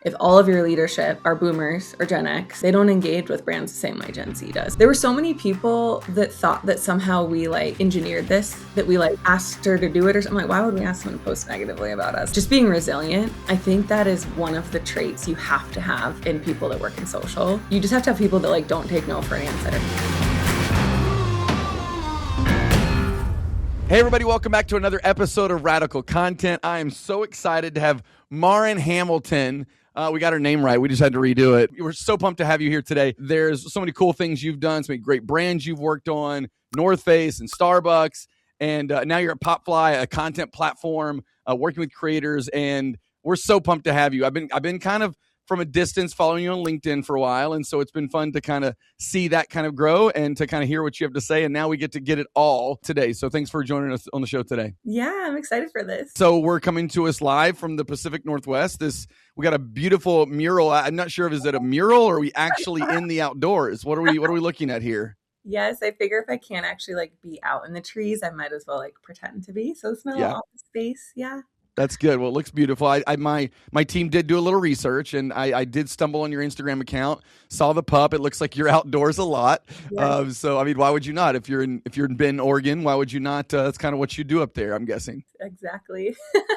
If all of your leadership are boomers or Gen X, they don't engage with brands the same way Gen Z does. There were so many people that thought that somehow we engineered this, that we asked her to do it or something. Why would we ask someone to post negatively about us? Just being resilient. I think that is one of the traits you have to have in people that work in social. You just have to have people that don't take no for an answer. Hey everybody, welcome back to another episode of Radical Content. I am so excited to have Maren Hamilton. We got her name right. We just had to redo it. We're so pumped to have you here today. There's so many cool things you've done, so many great brands you've worked on, North Face and Starbucks, and now you're at Popfly, a content platform, working with creators, and we're so pumped to have you. I've been kind of from a distance following you on LinkedIn for a while, and so it's been fun to kind of see that kind of grow and to kind of hear what you have to say, and now we get to get it all today. So thanks for joining us on the show today. Yeah, I'm excited for this. So we're coming to us live from the Pacific Northwest. We got a beautiful mural. I'm not sure if is it a mural or are we actually in the outdoors? What are we looking at here? Yes, I figure if I can't actually be out in the trees, I might as well pretend to be. So it's my little office space. Yeah. That's good. Well, it looks beautiful. My team did do a little research, and I did stumble on your Instagram account. Saw the pup. It looks like you're outdoors a lot. Yeah. So I mean, why would you not? If you're in Bend, Oregon, why would you not? That's kind of what you do up there, I'm guessing. Exactly.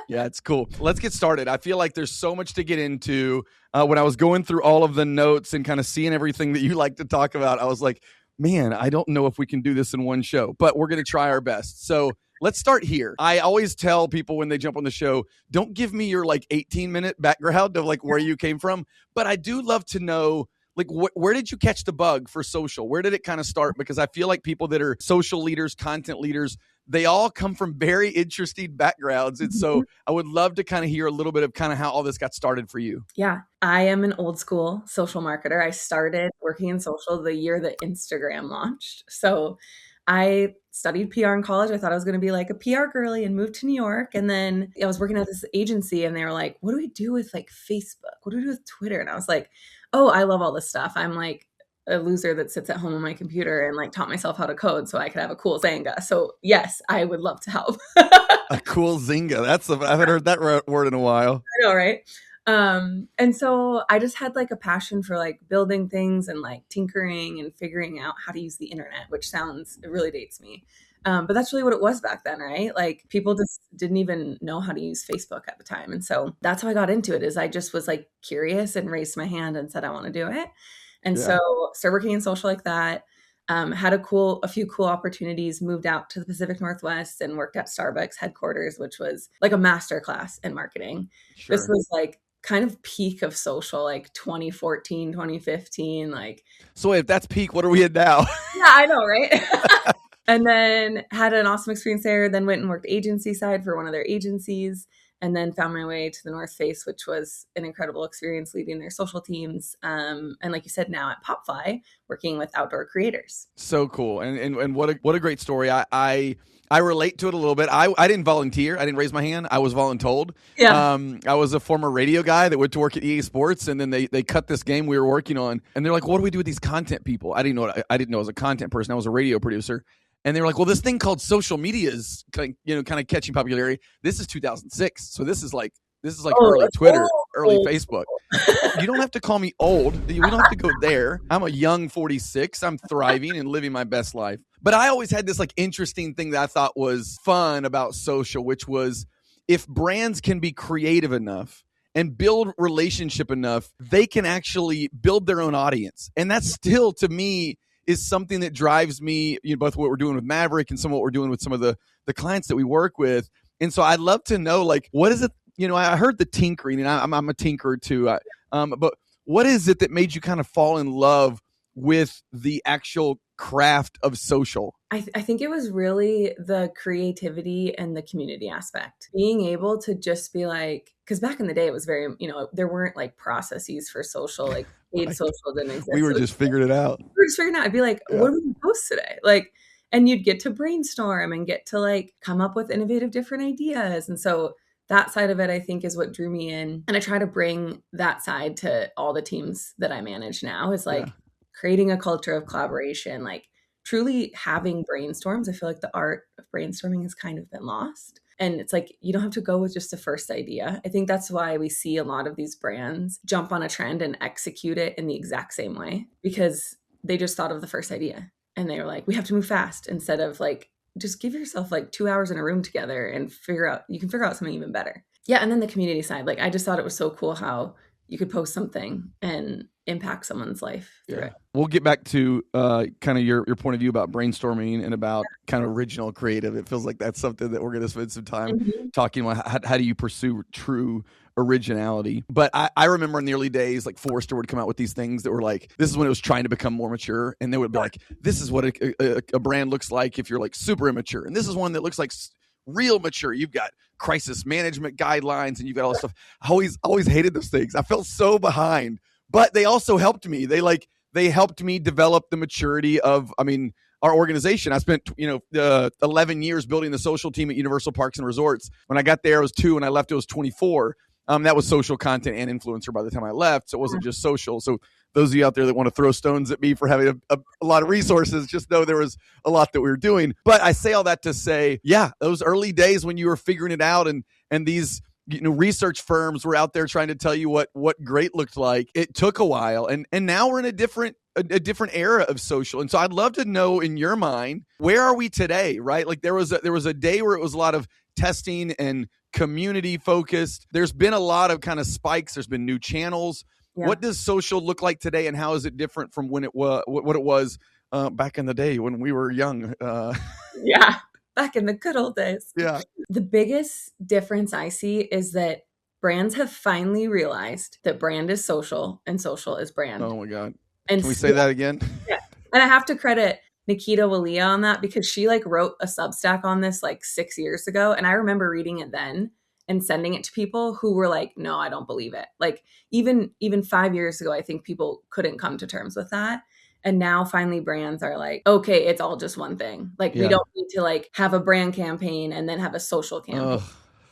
Yeah, it's cool. Let's get started. I feel like there's so much to get into. When I was going through all of the notes and kind of seeing everything that you like to talk about, I was like, man, I don't know if we can do this in one show, but we're going to try our best. So let's start here. I always tell people when they jump on the show, don't give me your 18-minute background of where you came from, but I do love to know where did you catch the bug for social? Where did it kind of start? Because I feel like people that are social leaders, content leaders, they all come from very interesting backgrounds. And so I would love to kind of hear a little bit of kind of how all this got started for you. Yeah, I am an old school social marketer. I started working in social the year that Instagram launched. So I studied PR in college. I thought I was going to be a PR girly and moved to New York. And then I was working at this agency and they were like, what do we do with Facebook? What do we do with Twitter? And I was like, oh, I love all this stuff. I'm a loser that sits at home on my computer and taught myself how to code so I could have a cool Zanga. So yes, I would love to help. A cool Zynga. I haven't heard that word in a while. I know, right? And so I just had a passion for building things and tinkering and figuring out how to use the internet, which it really dates me. But that's really what it was back then, right? People just didn't even know how to use Facebook at the time. And so that's how I got into it is I just was curious and raised my hand and said, I want to do it. And so started working in social like that. Had a few cool opportunities, moved out to the Pacific Northwest and worked at Starbucks headquarters, which was a masterclass in marketing. Sure. This was kind of peak of social, 2014, 2015. So if that's peak, what are we at now? Yeah, I know, right? And then had an awesome experience there, then went and worked agency side for one of their agencies, and then found my way to the North Face, which was an incredible experience leading their social teams. And like you said, now at Popfly, working with outdoor creators. So cool. And what a great story. I relate to it a little bit. I didn't volunteer. I didn't raise my hand. I was voluntold. Yeah. I was a former radio guy that went to work at EA Sports, and then they cut this game we were working on, and they're like, "What do we do with these content people?" I didn't know I didn't know I was a content person. I was a radio producer, and they were like, "Well, this thing called social media is kind of catching popularity. This is 2006, so this is early Twitter, early Facebook. You don't have to call me old. We don't have to go there. I'm a young 46. I'm thriving and living my best life." But I always had this interesting thing that I thought was fun about social, which was if brands can be creative enough and build relationship enough, they can actually build their own audience. And that still, to me, is something that drives me, both what we're doing with Maverick and some of what we're doing with some of the clients that we work with. And so I'd love to know, what is it? I heard the tinkering, and I'm a tinkerer too. But what is it that made you kind of fall in love with the actual craft of social? I think it was really the creativity and the community aspect. Being able to just be because back in the day it was very, there weren't processes for social, paid social didn't exist. We were just figuring it out. I'd be what do we post today? And you'd get to brainstorm and get to come up with innovative different ideas. And so that side of it, I think, is what drew me in. And I try to bring that side to all the teams that I manage now is creating a culture of collaboration, truly having brainstorms. I feel like the art of brainstorming has kind of been lost. And it's like, you don't have to go with just the first idea. I think that's why we see a lot of these brands jump on a trend and execute it in the exact same way, because they just thought of the first idea and they were like, we have to move fast, instead of like, just give yourself like 2 hours in a room together and you can figure out something even better. Yeah. And then the community side, like, I just thought it was so cool how you could post something and impact someone's life through it. We'll get back to kind of your point of view about brainstorming and about kind of original creative. It feels like that's something that we're going to spend some time talking about. How do you pursue true originality? But I remember in the early days, like Forrester would come out with these things that were like, this is when it was trying to become more mature. And they would be like, this is what a brand looks like if you're like super immature. And this is one that looks like real mature. You've got crisis management guidelines and you've got all this stuff. I always hated those things. I felt so behind, but they also helped me. They helped me develop the maturity of, our organization. I spent, 11 years building the social team at Universal Parks and Resorts. When I got there, it was 2. When I left, it was 24. That was social content and influencer by the time I left. So it wasn't just social. So those of you out there that want to throw stones at me for having a lot of resources, just know there was a lot that we were doing. But I say all that to say, those early days when you were figuring it out and these research firms were out there trying to tell you what great looked like. It took a while, and now we're in a different era of social. And so I'd love to know, in your mind, where are we today? Right? Like there was a day where it was a lot of testing and community focused. There's been a lot of kind of spikes. There's been new channels. Yeah. What does social look like today, and how is it different from when it was what it was back in the day when we were young? Back in the good old days. Yeah. The biggest difference I see is that brands have finally realized that brand is social and social is brand. Oh my God. And can we say that again? Yeah. And I have to credit Nikita Walia on that, because she like wrote a Substack on this like 6 years ago. And I remember reading it then and sending it to people who were like, no, I don't believe it. Like even 5 years ago, I think people couldn't come to terms with that. And now finally brands are like, okay, it's all just one thing. Like we don't need to like have a brand campaign and then have a social campaign.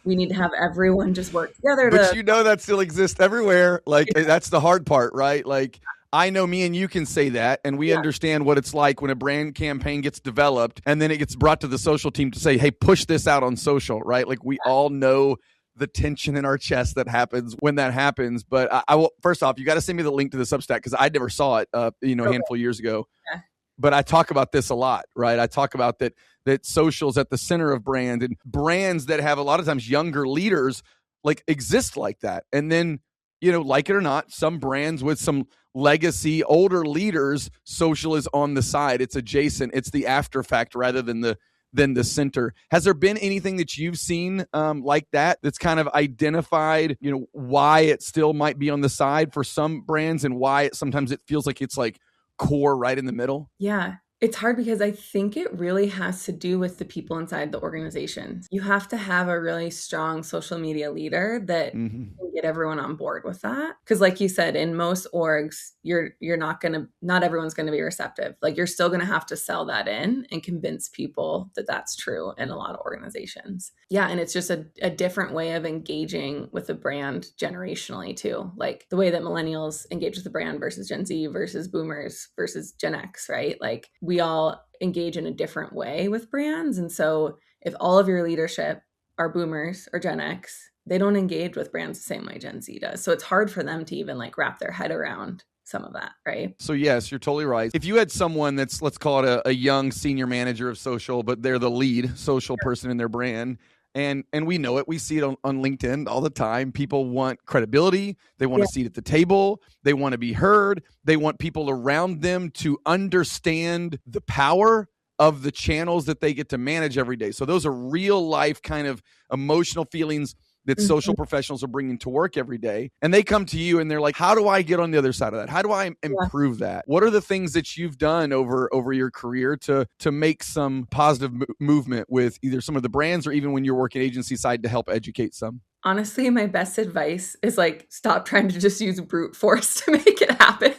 We need to have everyone just work together. But that still exists everywhere. Like that's the hard part, right? Like I know me and you can say that, and we understand what it's like when a brand campaign gets developed and then it gets brought to the social team to say, hey, push this out on social, right? Like we all know the tension in our chest that happens when that happens. But I will, first off, you got to send me the link to the Substack, because I never saw it, a handful of years ago. Yeah. But I talk about this a lot, right? I talk about that social's at the center of brand, and brands that have a lot of times younger leaders like exist like that. And then, like it or not, some brands with some legacy, older leaders, social is on the side. It's adjacent. It's the after fact rather than the center. Has there been anything that you've seen like that's kind of identified, why it still might be on the side for some brands, and why sometimes it feels like it's like core right in the middle? Yeah. It's hard because I think it really has to do with the people inside the organization. You have to have a really strong social media leader that can get everyone on board with that. Because like you said, in most orgs, not everyone's going to be receptive. Like you're still going to have to sell that in and convince people that that's true in a lot of organizations. Yeah. And it's just a different way of engaging with the brand generationally too. Like the way that millennials engage with the brand versus Gen Z versus boomers versus Gen X, right? Like we all engage in a different way with brands. And so if all of your leadership are boomers or Gen X, they don't engage with brands the same way Gen Z does. So it's hard for them to even like wrap their head around some of that, right? So yes, you're totally right. If you had someone that's, let's call it a young senior manager of social, but they're the lead social person in their brand, and we know it. We see it on LinkedIn all the time. People want credibility. They want a seat at the table. They want to be heard. They want people around them to understand the power of the channels that they get to manage every day. So those are real life kind of emotional feelings that social professionals are bringing to work every day. And they come to you and they're like, how do I get on the other side of that? How do I improve that? What are the things that you've done over your career to make some positive movement with either some of the brands or even when you're working agency side to help educate some? Honestly, my best advice is like, stop trying to just use brute force to make it happen.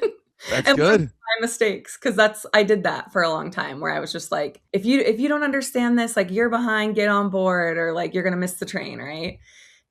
That's good. My mistakes, because I did that for a long time, where I was just like, if you don't understand this, like you're behind, get on board, or like you're gonna miss the train, right?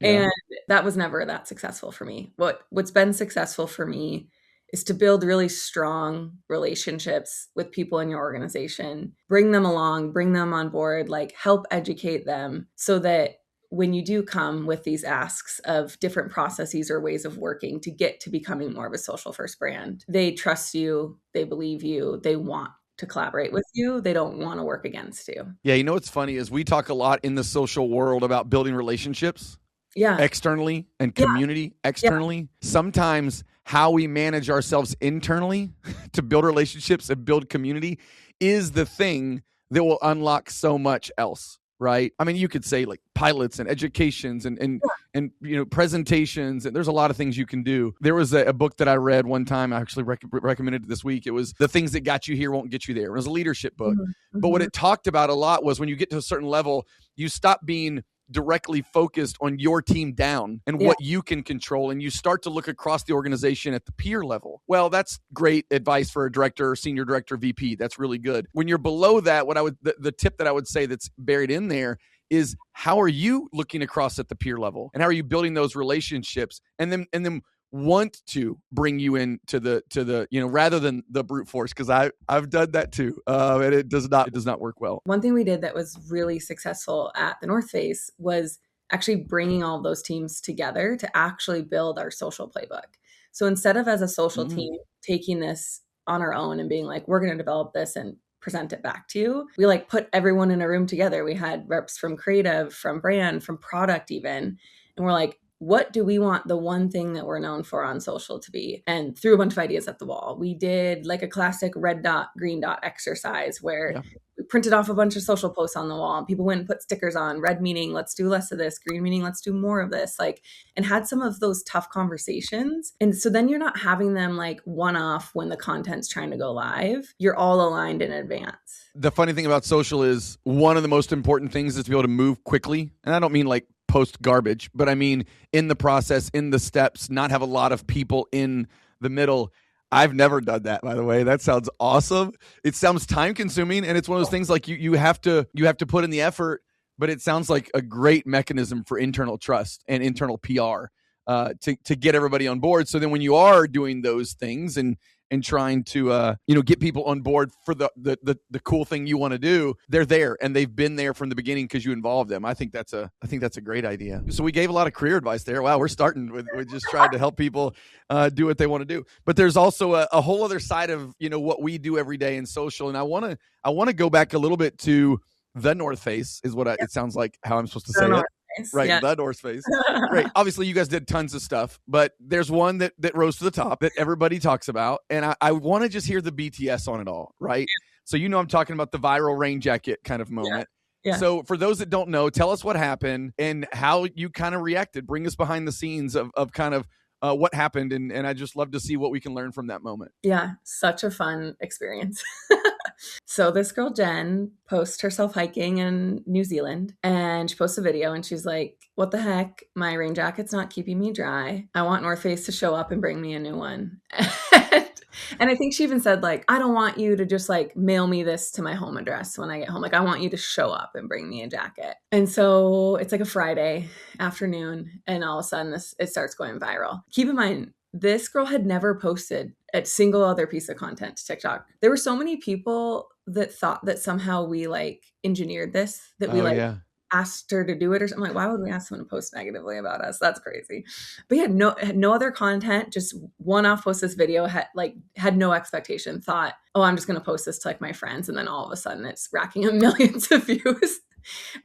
Yeah. And that was never that successful for me. What's been successful for me is to build really strong relationships with people in your organization, bring them along, bring them on board, like help educate them so that when you do come with these asks of different processes or ways of working to get to becoming more of a social first brand, they trust you, they believe you, they want to collaborate with you. They don't want to work against you. Yeah, you know what's funny is we talk a lot in the social world about building relationships. Yeah. Externally and community externally. Sometimes how we manage ourselves internally to build relationships and build community is the thing that will unlock so much else, right? I mean, you could say like pilots and educations and presentations, and there's a lot of things you can do. There was a book that I read one time. I actually recommended it this week. It was The Things That Got You Here Won't Get You There. It was a leadership book. Mm-hmm. But what it talked about a lot was when you get to a certain level, you stop being directly focused on your team down and what you can control, and you start to look across the organization at the peer level. Well, that's great advice for a director, senior director, VP. That's really good. When you're below that, the tip that I would say that's buried in there is, how are you looking across at the peer level, and how are you building those relationships, and then want to bring you into the rather than the brute force, because I've done that too, and it does not work well. One thing we did that was really successful at the North Face was actually bringing all of those teams together to actually build our social playbook. So instead of as a social team taking this on our own and being like, we're going to develop this and present it back to you, we like put everyone in a room together. We had reps from creative, from brand, from product even, and we're like, what do we want the one thing that we're known for on social to be? And threw a bunch of ideas at the wall. We did like a classic red dot, green dot exercise where we printed off a bunch of social posts on the wall, and people went and put stickers on. Red meaning, let's do less of this. Green meaning, let's do more of this. Like, and had some of those tough conversations. And so then you're not having them like one off when the content's trying to go live. You're all aligned in advance. The funny thing about social is one of the most important things is to be able to move quickly. And I don't mean like post garbage, but I mean in the process, in the steps, not have a lot of people in the middle. I've never done that, by the way. That sounds awesome. It sounds time consuming, and it's one of those things like you have to put in the effort, but it sounds like a great mechanism for internal trust and internal PR to get everybody on board. So then when you are doing those things and trying to get people on board for the cool thing you want to do, they're there and they've been there from the beginning because you involved them. I think that's a great idea. So we gave a lot of career advice there. Wow, we're starting with just trying to help people do what they want to do. But there's also a whole other side of what we do every day in social, and I want to go back a little bit to the North Face is what it sounds like how I'm supposed to say it. Right, the North Face. Great. Obviously, you guys did tons of stuff, but there's one that rose to the top that everybody talks about, and I want to just hear the BTS on it all, right? So I'm talking about the viral rain jacket kind of moment. Yeah. So for those that don't know, tell us what happened and how you kind of reacted. Bring us behind the scenes of kind of what happened, and I'd just love to see what we can learn from that moment. Yeah, such a fun experience. So this girl, Jen, posts herself hiking in New Zealand, and she posts a video and she's like, what the heck? My rain jacket's not keeping me dry. I want North Face to show up and bring me a new one. And I think she even said, like, I don't want you to just like mail me this to my home address when I get home. Like, I want you to show up and bring me a jacket. And so it's like a Friday afternoon, and all of a sudden it starts going viral. Keep in mind, this girl had never posted a single other piece of content to TikTok. There were so many people that thought that somehow we like engineered this, that we asked her to do it or something. Like, why would we ask someone to post negatively about us? That's crazy. But had no other content, just one-off post this video, had no expectation, thought, oh, I'm just going to post this to like my friends. And then all of a sudden it's racking up millions of views.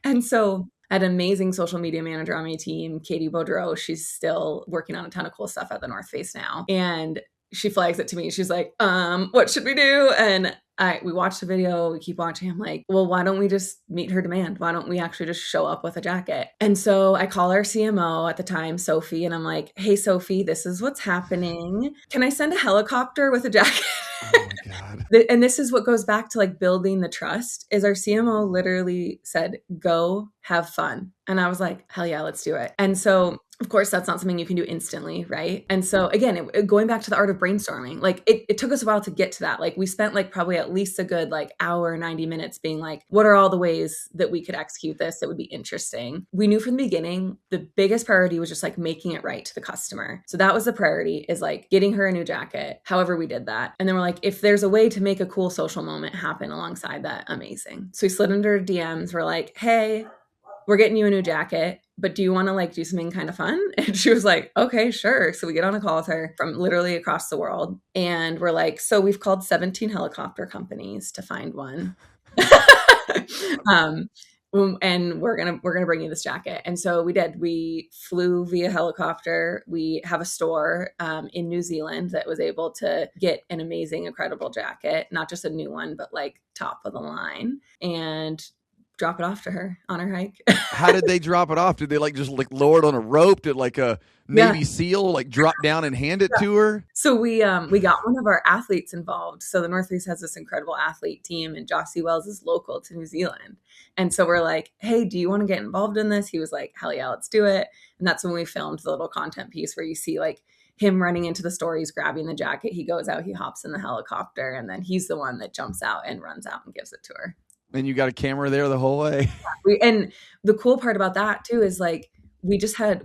And so I had an amazing social media manager on my team, Katie Baudreau. She's still working on a ton of cool stuff at the North Face now. And she flags it to me. She's like, what should we do? And we watched the video, we keep watching. I'm like, well, why don't we just meet her demand? Why don't we actually just show up with a jacket? And so I call our CMO at the time, Sophie, and I'm like, hey, Sophie, this is what's happening. Can I send a helicopter with a jacket? Oh my God. And this is what goes back to like building the trust, is our CMO literally said, go have fun. And I was like, hell yeah, let's do it. And so of course, that's not something you can do instantly, right? And so again, going back to the art of brainstorming, like it took us a while to get to that. Like we spent like probably at least a good like hour, 90 minutes being like, what are all the ways that we could execute this that would be interesting? We knew from the beginning, the biggest priority was just like making it right to the customer. So that was the priority, is like getting her a new jacket, however we did that. And then we're like, if there's a way to make a cool social moment happen alongside that, amazing. So we slid into her DMs. We're like, hey, we're getting you a new jacket, but do you want to like do something kind of fun? And she was like, okay, sure. So we get on a call with her from literally across the world. And we're like, so we've called 17 helicopter companies to find one. um, and we're gonna bring you this jacket. And so we did. We flew via helicopter. We have a store in New Zealand that was able to get an amazing, incredible jacket, not just a new one, but like top of the line, and drop it off to her on her hike. How did they drop it off? Did they like just like lower it on a rope? Did like a Yeah. Navy SEAL like drop down and hand it to her? So we got one of our athletes involved. So the Northeast has this incredible athlete team, and Jossie Wells is local to New Zealand. And so we're like, hey, do you want to get involved in this? He was like, hell yeah, let's do it. And that's when we filmed the little content piece where you see like him running into the store, he's grabbing the jacket, he goes out, he hops in the helicopter, and then he's the one that jumps out and runs out and gives it to her. And you got a camera there the whole way. And the cool part about that too is like we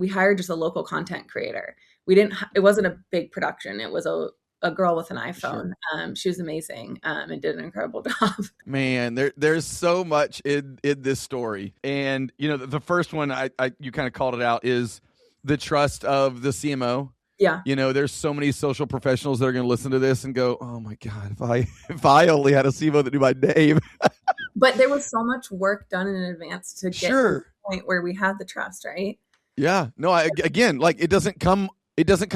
hired just a local content creator. It wasn't a big production. It was a girl with an iPhone. Sure. She was amazing and did an incredible job. Man, there's so much in this story. And you know, the first one you kind of called it out is the trust of the CMO. Yeah. You know, there's so many social professionals that are going to listen to this and go, "Oh my God, if I only had a CMO that knew my name." But there was so much work done in advance to get to the point where we had the trust, right? Yeah. No, again, like it doesn't come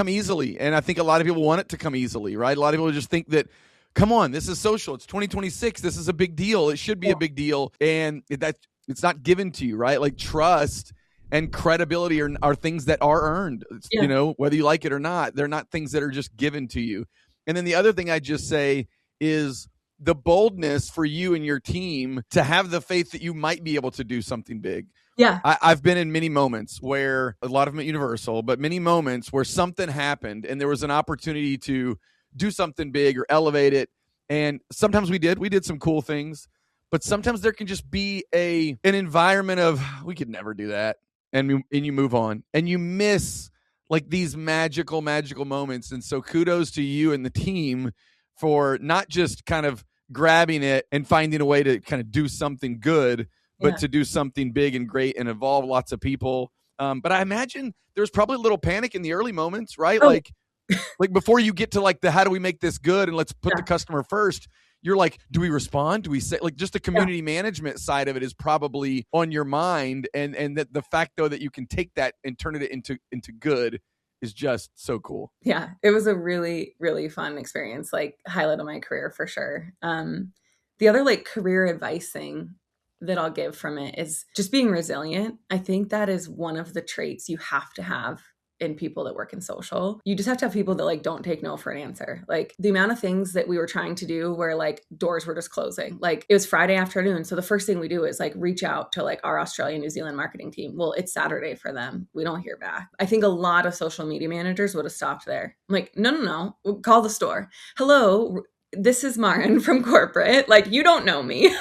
easily. And I think a lot of people want it to come easily, right? A lot of people just think that, come on, this is social. It's 2026. This is a big deal. It should be a big deal. And it's not given to you, right? Like trust and credibility are things that are earned, you know, whether you like it or not. They're not things that are just given to you. And then the other thing I just say is the boldness for you and your team to have the faith that you might be able to do something big. Yeah. I've been in many moments where, a lot of them at Universal, but many moments where something happened and there was an opportunity to do something big or elevate it. And sometimes we did some cool things, but sometimes there can just be an environment of, we could never do that. And you move on and you miss like these magical moments. And so kudos to you and the team for not just kind of grabbing it and finding a way to kind of do something good, but to do something big and great and involve lots of people. But I imagine there's probably a little panic in the early moments, right? Oh. Like before you get to like how do we make this good and let's put the customer first, you're like, do we respond? Do we say, like, just the community management side of it is probably on your mind. And that the fact though that you can take that and turn it into good is just so cool. Yeah, it was a really, really fun experience, like highlight of my career for sure. The other like career advice thing that I'll give from it is just being resilient. I think that is one of the traits you have to have in people that work in social. You just have to have people that like don't take no for an answer. Like the amount of things that we were trying to do where like doors were just closing. Like it was Friday afternoon. So the first thing we do is like reach out to like our Australia, New Zealand marketing team. Well, it's Saturday for them. We don't hear back. I think a lot of social media managers would have stopped there. I'm like, no, call the store. Hello, this is Maren from corporate. Like you don't know me,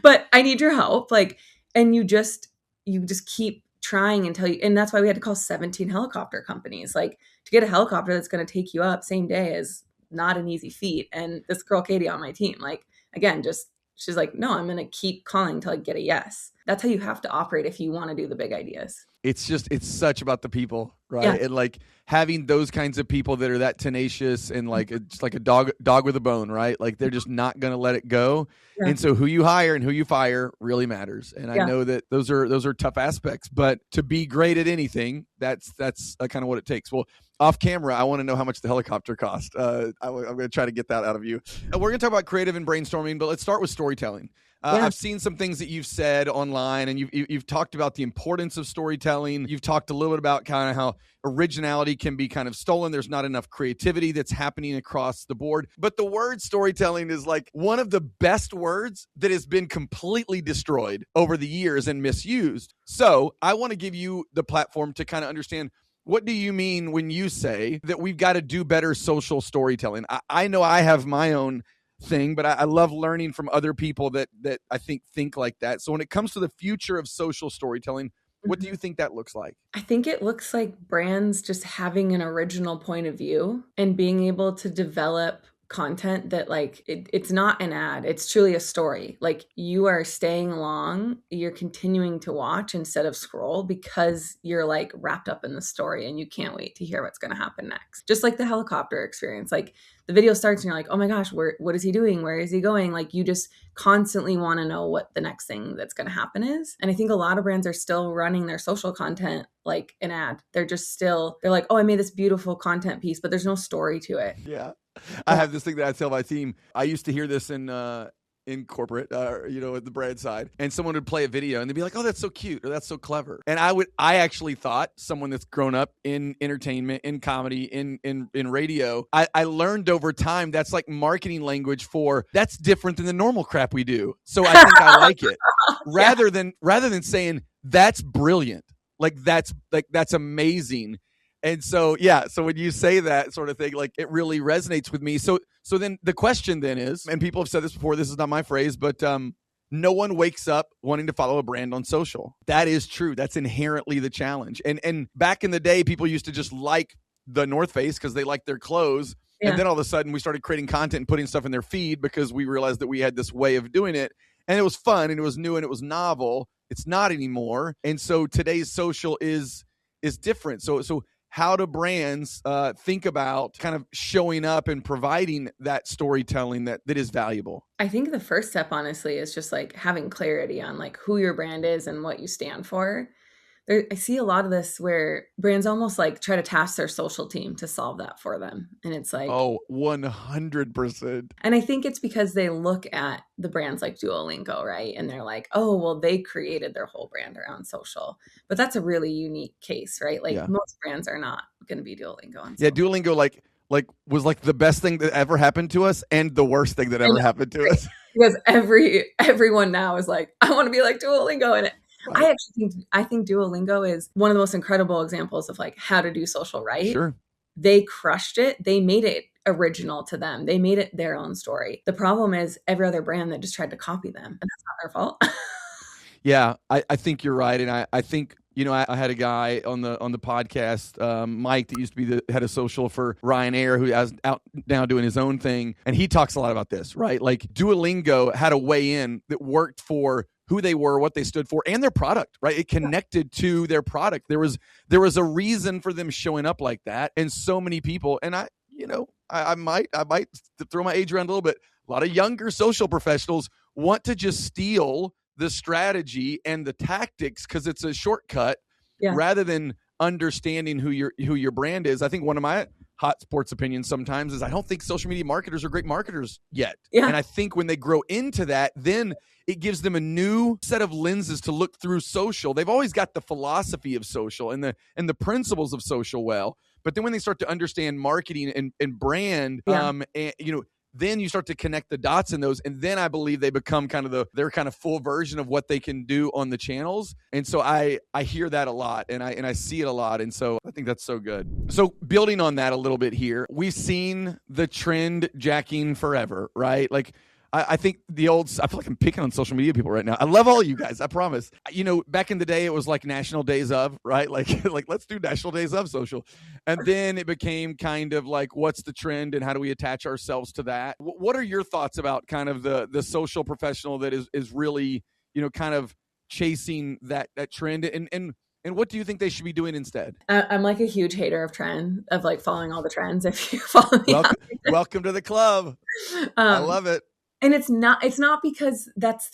but I need your help. Like, and you just keep trying and that's why we had to call 17 helicopter companies. Like to get a helicopter that's going to take you up same day is not an easy feat. And this girl, Katie on my team, like, again, she's like, no, I'm going to keep calling until I get a yes. That's how you have to operate if you want to do the big ideas. It's such about the people, right? Yeah. And like having those kinds of people that are that tenacious and like it's like a dog with a bone, right? Like they're just not going to let it go. Yeah. And so who you hire and who you fire really matters. And I know that those are tough aspects, but to be great at anything, that's kind of what it takes. Well, off camera, I want to know how much the helicopter cost. I'm going to try to get that out of you. We're going to talk about creative and brainstorming, but let's start with storytelling. I've seen some things that you've said online, and you've talked about the importance of storytelling. You've talked a little bit about kind of how originality can be kind of stolen. There's not enough creativity that's happening across the board. But the word storytelling is like one of the best words that has been completely destroyed over the years and misused. So I want to give you the platform to kind of understand, what do you mean when you say that we've got to do better social storytelling? I know I have my own thing, but I love learning from other people that I think like that. So when it comes to the future of social storytelling, what do you think that looks like? I think it looks like brands just having an original point of view and being able to develop content that like it's not an ad, it's truly a story. Like you are staying along, you're continuing to watch instead of scroll because you're like wrapped up in the story and you can't wait to hear what's going to happen next. Just like the helicopter experience, like the video starts and you're like, oh my gosh, what is he doing, where is he going? Like you just constantly want to know what the next thing that's going to happen is. And I think a lot of brands are still running their social content like an ad. They're like, oh, I made this beautiful content piece, but there's no story to it. Yeah. I have this thing that I tell my team. I used to hear this in corporate, at the brand side, and someone would play a video and they'd be like, oh, that's so cute, or that's so clever. And I actually thought, someone that's grown up in entertainment, in comedy, in radio, I learned over time that's like marketing language for that's different than the normal crap we do. So I think I like it rather than saying that's brilliant. That's amazing. And so, so when you say that sort of thing, like it really resonates with me. So then the question then is, and people have said this before, this is not my phrase, but no one wakes up wanting to follow a brand on social. That is true. That's inherently the challenge. And back in the day, people used to just like the North Face because they liked their clothes. Yeah. And then all of a sudden we started creating content and putting stuff in their feed because we realized that we had this way of doing it. And it was fun and it was new and it was novel. It's not anymore. And so today's social is different. So how do brands think about kind of showing up and providing that storytelling that is valuable? I think the first step, honestly, is just like having clarity on like who your brand is and what you stand for. I see a lot of this where brands almost like try to task their social team to solve that for them. And it's like, oh, 100%. And I think it's because they look at the brands like Duolingo, right? And they're like, oh, well, they created their whole brand around social. But that's a really unique case, right? Like most brands are not going to be Duolingo on social. Yeah, Duolingo was like the best thing that ever happened to us and the worst thing that ever happened to us. Because everyone now is like, I want to be like Duolingo. And right. I think Duolingo is one of the most incredible examples of like how to do social right. Sure. They crushed it. They made it original to them. They made it their own story. The problem is every other brand that just tried to copy them, and that's not their fault. Yeah, I think you're right. And I think, I had a guy on the podcast, Mike, that used to be the head of social for Ryanair, who is out now doing his own thing. And he talks a lot about this, right? Like Duolingo had a way in that worked for who they were, what they stood for, and their product, right? It connected to their product. There was a reason for them showing up like that. And so many people, and I might throw my age around a little bit. A lot of younger social professionals want to just steal the strategy and the tactics because it's a shortcut rather than understanding who your brand is. I think one of my hot sports opinions sometimes is I don't think social media marketers are great marketers yet. Yeah. And I think when they grow into that, then it gives them a new set of lenses to look through social. They've always got the philosophy of social and the principles of social well, but then when they start to understand marketing and brand, then you start to connect the dots in those. And then I believe they become kind of their kind of full version of what they can do on the channels. And so I hear that a lot and I see it a lot. And so I think that's so good. So building on that a little bit here, we've seen the trend jacking forever, right? Like I think I feel like I'm picking on social media people right now. I love all you guys, I promise. Back in the day, it was like National Days of, right? Like let's do National Days of social. And then it became kind of like, what's the trend and how do we attach ourselves to that? What are your thoughts about kind of the social professional that is really, kind of chasing that trend? And what do you think they should be doing instead? I'm like a huge hater of trend, of like following all the trends. If you follow me, welcome to the club. I love it. And it's not because that's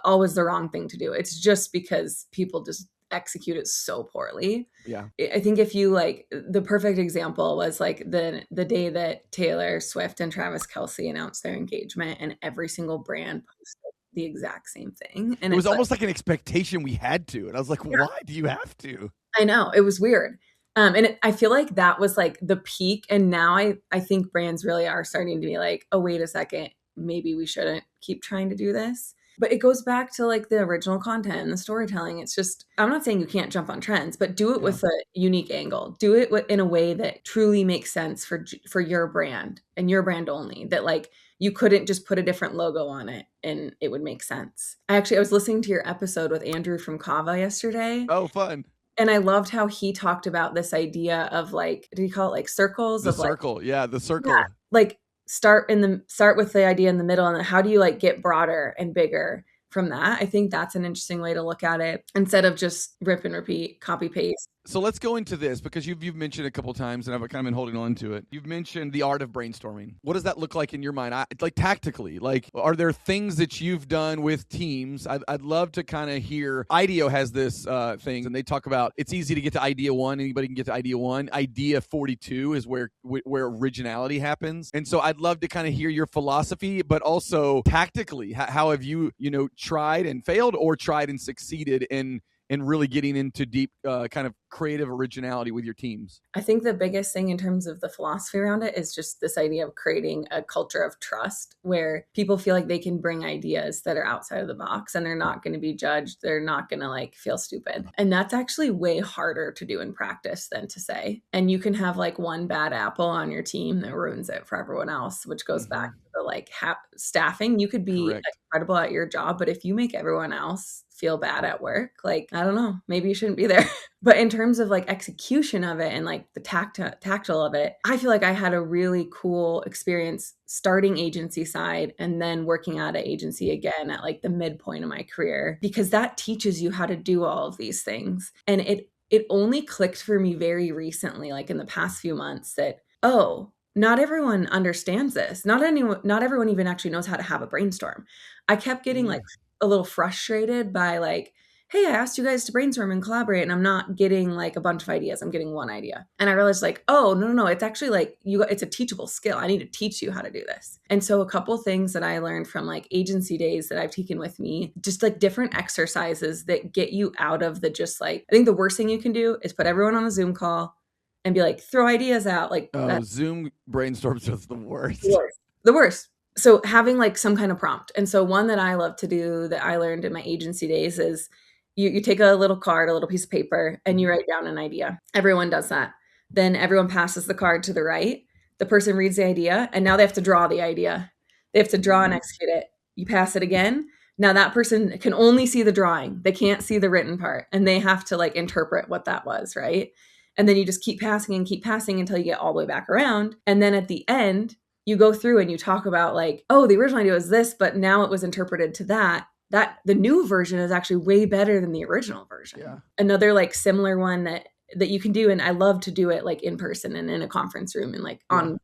always the wrong thing to do. It's just because people just execute it so poorly. Yeah. I think if you the perfect example was like the day that Taylor Swift and Travis Kelce announced their engagement and every single brand posted the exact same thing. And it was almost like an expectation we had to. And I was like, why do you have to? I know. It was weird. I feel like that was like the peak. And now I think brands really are starting to be like, oh, wait a second, maybe we shouldn't keep trying to do this. But it goes back to like the original content and the storytelling. It's just, I'm not saying you can't jump on trends, but do it with a unique angle. Do it in a way that truly makes sense for your brand and your brand only. That like you couldn't just put a different logo on it and it would make sense. I was listening to your episode with Andrew from Kava yesterday. Oh, fun. And I loved how he talked about this idea of like, did he call it like circles? The circle. Yeah, the circle. Yeah, like start with the idea in the middle, and then how do you like get broader and bigger from that? I think that's an interesting way to look at it instead of just rip and repeat, copy paste. So let's go into this because you've mentioned a couple times, and I've kind of been holding on to it. You've mentioned the art of brainstorming. What does that look like in your mind? Like tactically, like are there things that you've done with teams? I'd love to kind of hear. IDEO has this thing, and they talk about it's easy to get to idea one. Anybody can get to idea one. Idea 42 is where originality happens. And so I'd love to kind of hear your philosophy, but also tactically, how have you tried and failed, or tried and succeeded in really getting into deep kind of creative originality with your teams? I think the biggest thing in terms of the philosophy around it is just this idea of creating a culture of trust where people feel like they can bring ideas that are outside of the box and they're not going to be judged. They're not going to like feel stupid. And that's actually way harder to do in practice than to say. And you can have like one bad apple on your team that ruins it for everyone else, which goes back to the like staffing. You could be incredible at your job, but if you make everyone else feel bad at work, like, I don't know, maybe you shouldn't be there. But in terms of like execution of it and like the tactile of it, I feel like I had a really cool experience starting agency side and then working at an agency again at like the midpoint of my career, because that teaches you how to do all of these things. And it only clicked for me very recently, like in the past few months, that, oh, not everyone understands this. Not everyone even actually knows how to have a brainstorm. I kept getting like a little frustrated by like, hey, I asked you guys to brainstorm and collaborate, and I'm not getting like a bunch of ideas. I'm getting one idea. And I realized like, oh, no, it's actually like it's a teachable skill. I need to teach you how to do this. And so a couple things that I learned from like agency days that I've taken with me, just like different exercises that get you out of the just like, I think the worst thing you can do is put everyone on a Zoom call and be like, throw ideas out. Like, Zoom brainstorms is the worst. The worst. So having like some kind of prompt. And so one that I love to do that I learned in my agency days is you take a little card, a little piece of paper, and you write down an idea. Everyone does that. Then everyone passes the card to the right. The person reads the idea, and now they have to draw the idea. They have to draw and execute it. You pass it again. Now that person can only see the drawing. They can't see the written part, and they have to like interpret what that was, right? And then you just keep passing until you get all the way back around. And then at the end, you go through and you talk about like, oh, the original idea was this, but now it was interpreted to that the new version is actually way better than the original version. Yeah. Another like similar one that you can do, and I love to do it like in person and in a conference room and like on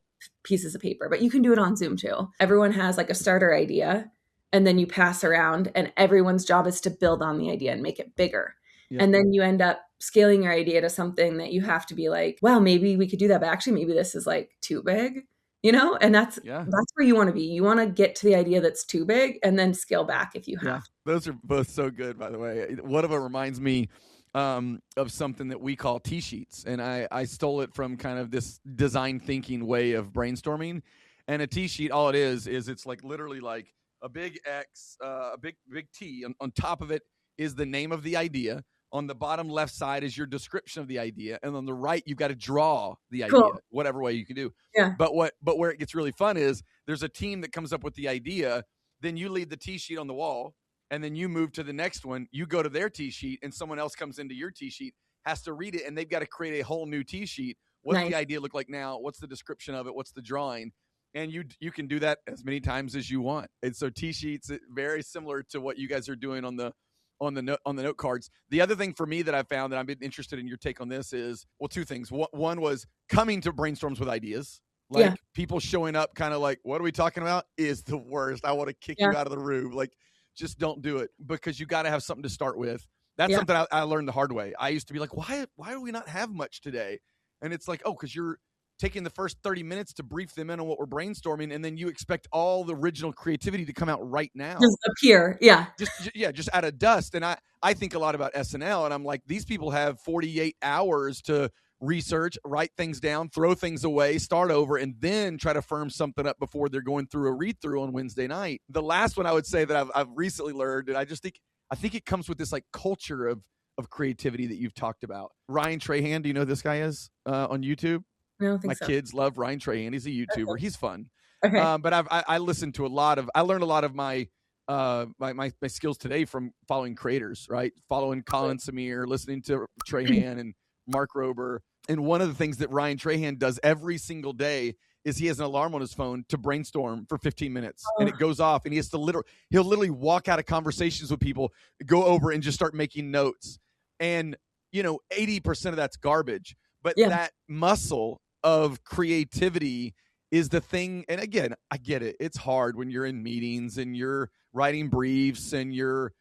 pieces of paper, but you can do it on Zoom too. Everyone has like a starter idea, and then you pass around, and everyone's job is to build on the idea and make it bigger. Yeah. And then you end up scaling your idea to something that you have to be like, wow, maybe we could do that, but actually maybe this is like too big. And that's where you want to be. You want to get to the idea that's too big and then scale back if you have. Those are both so good, by the way. One of them reminds me of something that we call T-sheets. And I stole it from kind of this design thinking way of brainstorming. And a T-sheet, all it is it's like literally like a big X, a big T. On top of it is the name of the idea. On the bottom left side is your description of the idea, and on the right you've got to draw the idea, whatever way you can do. Yeah. But where it gets really fun is there's a team that comes up with the idea, then you leave the T-sheet on the wall, and then you move to the next one. You go to their T-sheet, and someone else comes into your T-sheet, has to read it, and they've got to create a whole new T-sheet. What's the idea look like now? What's the description of it? What's the drawing? And you can do that as many times as you want. And so T-sheets, very similar to what you guys are doing on the note cards. The other thing for me that I found that I've been interested in your take on this is, well, two things. One was coming to brainstorms with ideas. Like people showing up kind of like, what are we talking about? Is the worst. I want to kick you out of the room. Like, just don't do it, because you got to have something to start with. That's something I learned the hard way. I used to be like, why do we not have much today? And it's like, oh, because you're taking the first 30 minutes to brief them in on what we're brainstorming, and then you expect all the original creativity to come out right now. Just appear, just out of dust. And I think a lot about SNL, and I'm like, these people have 48 hours to research, write things down, throw things away, start over, and then try to firm something up before they're going through a read-through on Wednesday night. The last one I would say that I've recently learned, and I think it comes with this like culture of creativity that you've talked about. Ryan Trahan, do you know who this guy is on YouTube? I don't think my so. kids love Ryan Trahan. He's a YouTuber. He's fun. Okay. But I listened to I learned a lot of my skills today from following creators, right? Following Colin Samir, listening to Trahan and Mark Rober. And one of the things that Ryan Trahan does every single day is he has an alarm on his phone to brainstorm for 15 minutes, and Oh, it goes off, and he has to he'll literally walk out of conversations with people, go over and just start making notes. And 80% of that's garbage, but yeah. that muscle of creativity is the thing. And again, I get it. It's hard when you're in meetings and you're writing briefs and you're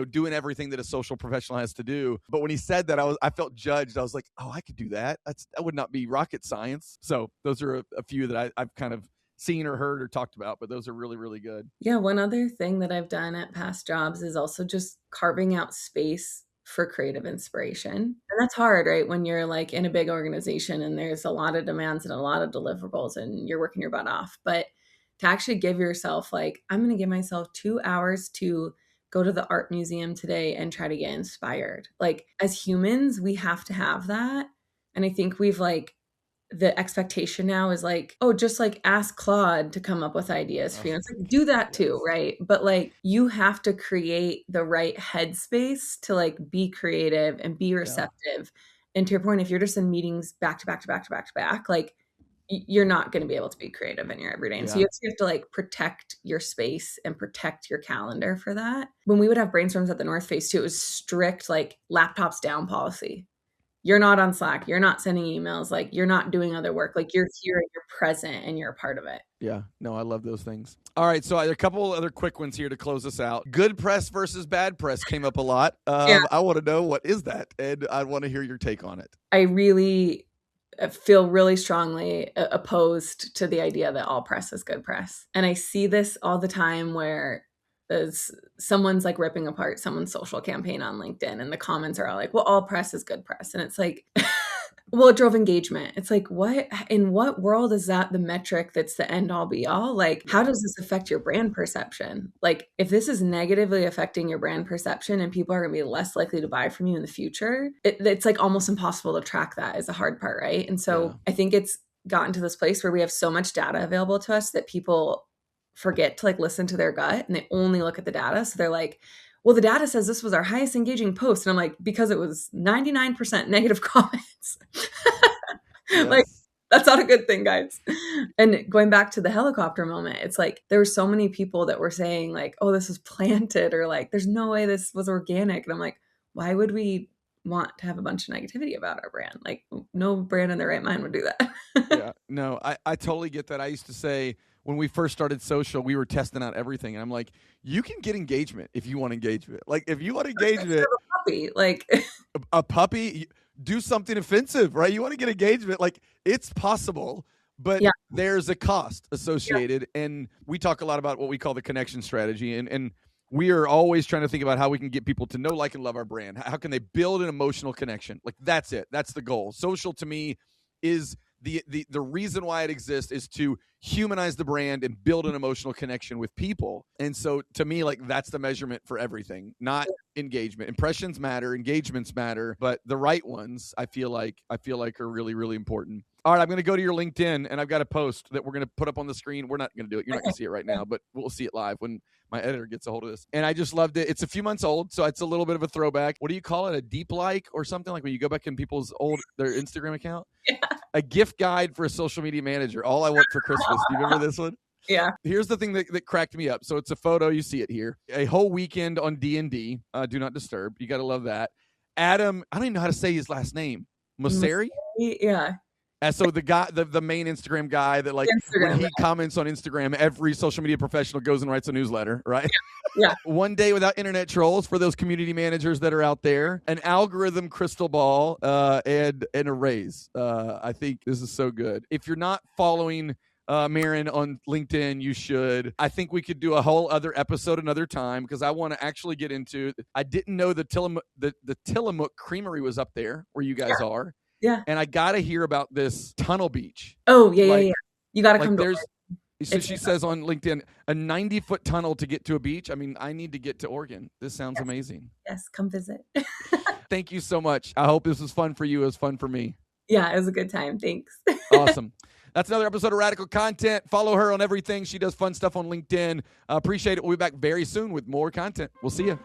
doing everything that a social professional has to do. But when he said that, I felt judged. I was like, oh, I could do that. That would not be rocket science. So those are a few that I've kind of seen or heard or talked about, but those are really, really good. Yeah, one other thing that I've done at past jobs is also just carving out space for creative inspiration. And that's hard, right? When you're like in a big organization and there's a lot of demands and a lot of deliverables and you're working your butt off. But to actually give yourself like, I'm going to give myself 2 hours to go to the art museum today and try to get inspired. Like as humans, we have to have that. And I think we've like the expectation now is like, oh, just like ask Claude to come up with ideas for you. It's like, do that too, right? But like, you have to create the right headspace to like be creative and be receptive. Yeah. And to your point, if you're just in meetings back to back to back to back to back, like you're not going to be able to be creative in your everyday. And so you have to like protect your space and protect your calendar for that. When we would have brainstorms at the North Face too, it was strict like laptops down policy. You're not on Slack. You're not sending emails. Like you're not doing other work. Like you're here and you're present and you're a part of it. Yeah. No, I love those things. All right. So a couple other quick ones here to close us out. Good press versus bad press came up a lot. Yeah. I want to know, what is that? And I want to hear your take on it. I really feel really strongly opposed to the idea that all press is good press. And I see this all the time where someone's like ripping apart someone's social campaign on LinkedIn and the comments are all like, well, all press is good press. And it's like, well, it drove engagement. It's like, what, in what world is that the metric that's the end all be all? Like, how does this affect your brand perception? Like, if this is negatively affecting your brand perception and people are going to be less likely to buy from you in the future, it's like almost impossible to track that is the hard part, right? And so I think it's gotten to this place where we have so much data available to us that people forget to like listen to their gut and they only look at the data. So they're like, well, the data says this was our highest engaging post. And I'm like, because it was 99% negative comments. Yes. Like, that's not a good thing, guys. And going back to the helicopter moment, it's like, there were so many people that were saying like, oh, this was planted, or like, there's no way this was organic. And I'm like, why would we want to have a bunch of negativity about our brand? Like no brand in their right mind would do that. Yeah, no, I totally get that. I used to say, when we first started social, we were testing out everything. And I'm like, you can get engagement if you want engagement. Like, if you want engagement, a puppy, like a puppy, do something offensive, right? You want to get engagement, like it's possible, but there's a cost associated. Yeah. And we talk a lot about what we call the connection strategy. And we are always trying to think about how we can get people to know, like, and love our brand. How can they build an emotional connection? Like, that's it. That's the goal. Social to me is the reason why it exists is to humanize the brand and build an emotional connection with people. And so to me, like, that's the measurement for everything, not engagement. Impressions matter, engagements matter, but the right ones I feel like are really, really important. All right, I'm going to go to your LinkedIn, and I've got a post that we're going to put up on the screen. We're not going to do it. You're not going to see it right now, but we'll see it live when my editor gets a hold of this. And I just loved it. It's a few months old, so it's a little bit of a throwback. What do you call it? A deep like or something? Like when you go back in people's their Instagram account? Yeah. A gift guide for a social media manager. All I want for Christmas. Do you remember this one? Yeah. Here's the thing that cracked me up. So it's a photo. You see it here. A whole weekend on D&D. Do Not Disturb. You got to love that. Adam, I don't even know how to say his last name. Mosseri? Yeah. So the guy, the main Instagram guy that, like, when he comments on Instagram, every social media professional goes and writes a newsletter, right? Yeah. One day without internet trolls for those community managers that are out there. An algorithm crystal ball and a raise. I think this is so good. If you're not following Maren on LinkedIn, you should. I think we could do a whole other episode another time, because I want to actually get into. I didn't know the Tillamook Creamery was up there where you guys are. Yeah. And I got to hear about this tunnel beach. Oh, yeah, yeah. You got to come to So she says on LinkedIn, a 90-foot tunnel to get to a beach. I mean, I need to get to Oregon. This sounds amazing. Yes, come visit. Thank you so much. I hope this was fun for you. It was fun for me. Yeah, it was a good time. Thanks. Awesome. That's another episode of Radical Content. Follow her on everything. She does fun stuff on LinkedIn. Appreciate it. We'll be back very soon with more content. We'll see you.